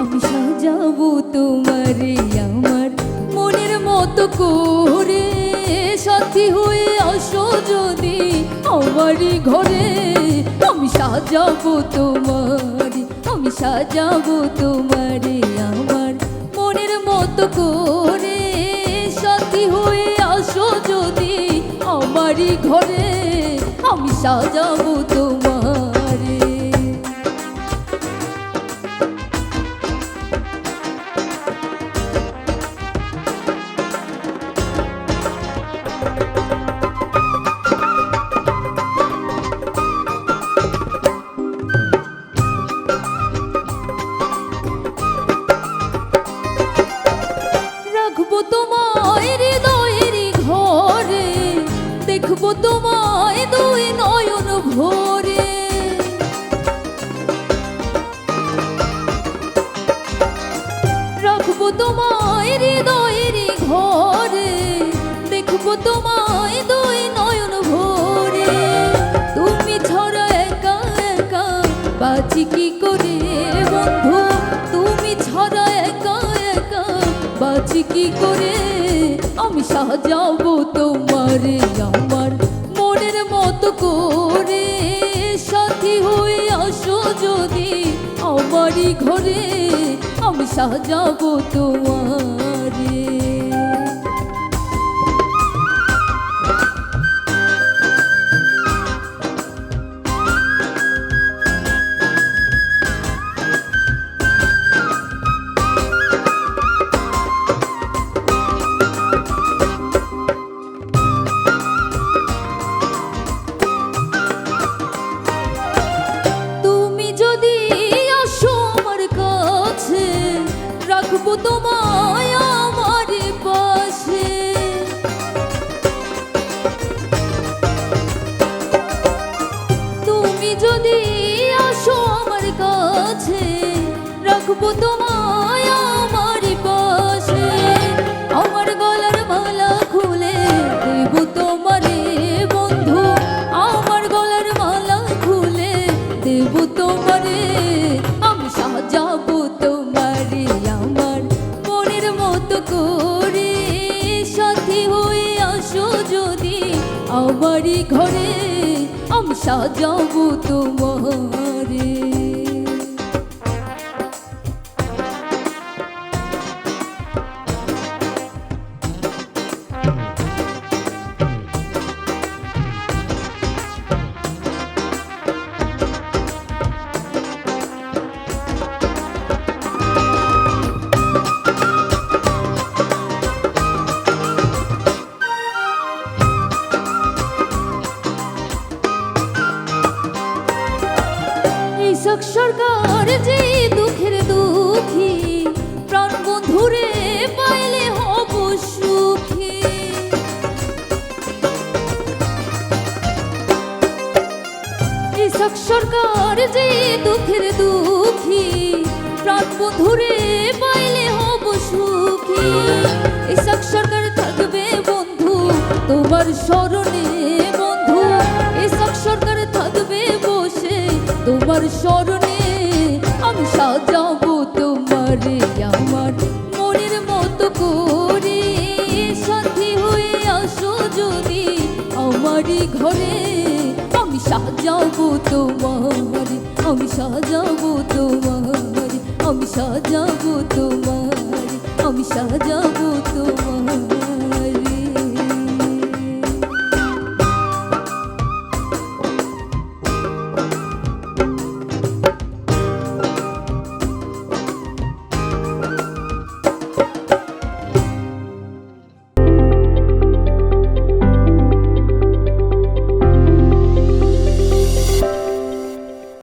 আমি সাজাবো তোমারে আমার মনের মতো করে, সাথী হয়ে আসো যদি আমারই ঘরে। আমি সাজাবো তোমারে, আমি সাজাবো তোমারে আমার মনের মতো করে, সাথী হয়ে আসো যদি আমারই ঘরে। আমি সাজাবো তোমারে। রাখবো তোমায় হৃদয়ের ঘরে, দেখবো তোমায় দুই নয়ন ভরে। রাখবো তোমায় হৃদয়ের ঘরে, দেখবো তোমায় দুই নয়ন ভরে। তুমি ছাড়া একা একা বাঁচি কি করে বন্ধু, তুমি ছাড়া একা একা বাঁচি কি করে। আমি সাজাবো তোমারে আমার মনের মতো করে, সাথী হয়ে আসো যদি আমারই ঘরে। আমি সাজাবো তোমারে। রাখবো তোমায় আমার পাশে, তুমি যদি আসো আমার কাছে। রাখবো তোমায় আমার পাশে, আমার গলার মালা খুলে দেব তোমারে বন্ধু, আমার গলার মালা খুলে দেব তোমারে। আমি সাজাবো তোমারে আমার মনের মতো করে, সাথী হয়ে আসো যদি আমারই ঘরে। আমি সাজাবো তোমারে। ইসাক সরকার যে দুঃখের দুঃখী, প্রাণ বন্ধুরে পাইলে হব সুখী। ইসাক সরকার যে দুঃখের দুঃখী, প্রাণ বন্ধুরে পাইলে হব সুখী। ইসাক সরকার থাকবে বন্ধু তোমার স্মরণে বন্ধু, ইসাক সরকার থাকবে বসে তোমার স্মরণে। আমি সাজাবো তোমারে আমার মনের মতো করে, সাথী হয়ে আসো যদি আমারই ঘরে। আমি সাজাবো তোমারে, আমি সাজাবো তোমারে, আমি সাজাবো তোমারে, আমি সাজাবো তোমারে।